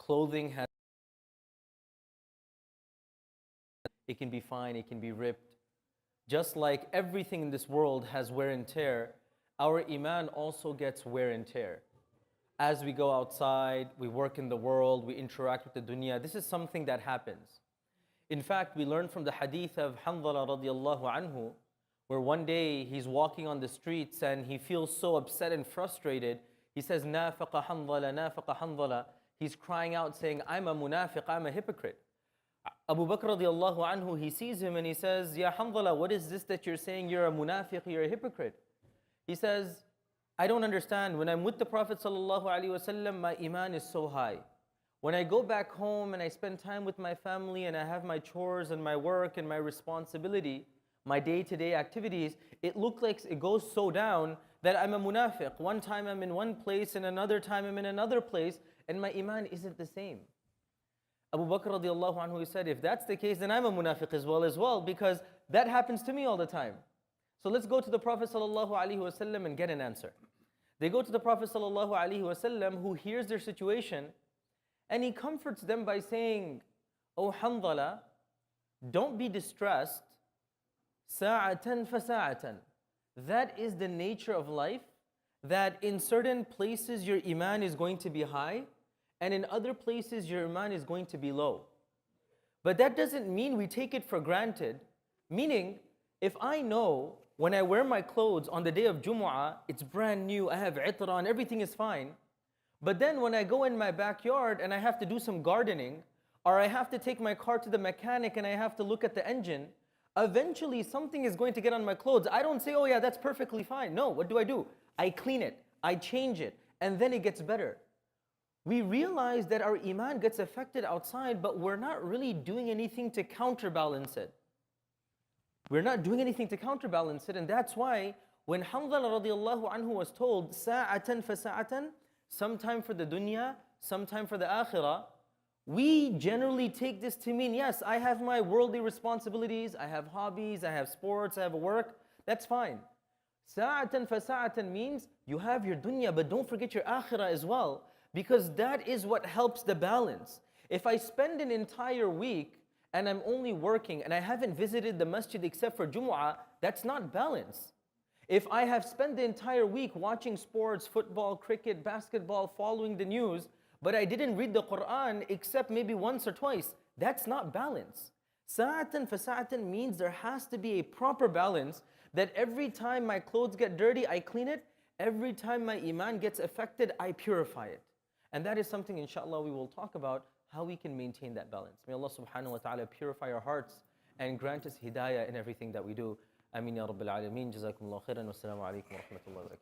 Clothing has, it can be fine, it can be ripped. Just like everything in this world has wear and tear, our Iman also gets wear and tear. As we go outside, we work in the world, we interact with the dunya, this is something that happens. In fact, we learn from the hadith of Hanzala radiallahu anhu, where one day he's walking on the streets and he feels so upset and frustrated. He says, Nafaqa Hanzala, Nafaqa Hanzala. He's crying out saying, I'm a munafiq, I'm a hypocrite. Abu Bakr radiallahu anhu, he sees him and he says, Ya Hanzala, what is this that you're saying? You're a munafiq, you're a hypocrite. He says, I don't understand. When I'm with the Prophet sallallahu alaihi wasallam, my iman is so high. When I go back home and I spend time with my family and I have my chores and my work and my responsibility, my day-to-day activities, it looks like it goes so down that I'm a munafiq. One time I'm in one place and another time I'm in another place and my iman isn't the same. Abu Bakr radiallahu anhu, he said, if that's the case, then I'm a munafiq as well, because that happens to me all the time. So let's go to the Prophet sallallahu alaihi wasallam and get an answer. They go to the Prophet sallallahu alaihi wasallam, who hears their situation, and he comforts them by saying, O Hanzala, don't be distressed. Sa'atan fa sa'atan. That is the nature of life, that in certain places your iman is going to be high, and in other places your iman is going to be low. But that doesn't mean we take it for granted. Meaning, if I know when I wear my clothes on the day of Jumu'ah, it's brand new, I have itra and everything is fine. But then when I go in my backyard and I have to do some gardening, or I have to take my car to the mechanic and I have to look at the engine, eventually something is going to get on my clothes. I don't say, oh yeah, that's perfectly fine. No, what do? I clean it, I change it, and then it gets better. We realize that our iman gets affected outside, but we're not really doing anything to counterbalance it. We're not doing anything to counterbalance it, and that's why when Hanzala radiallahu anhu was told, sa'atan fa sa'atan, sometime for the dunya, sometime for the akhirah, we generally take this to mean, yes, I have my worldly responsibilities, I have hobbies, I have sports, I have work, that's fine. Sa'atan fa sa'atan means you have your dunya, but don't forget your akhirah as well, because that is what helps the balance. If I spend an entire week and I'm only working and I haven't visited the masjid except for Jumu'ah, that's not balance. If I have spent the entire week watching sports, football, cricket, basketball, following the news, but I didn't read the Quran except maybe once or twice, that's not balance. Sa'atan fa sa'atan means there has to be a proper balance, that every time my clothes get dirty, I clean it. Every time my iman gets affected, I purify it. And that is something, inshallah, we will talk about, how we can maintain that balance. May Allah subhanahu wa ta'ala purify our hearts and grant us hidayah in everything that we do. Ameen ya Rabbil Alameen. Jazakumullah khairan. Wassalamu alaikum wa rahmatullahi wa barakatuh.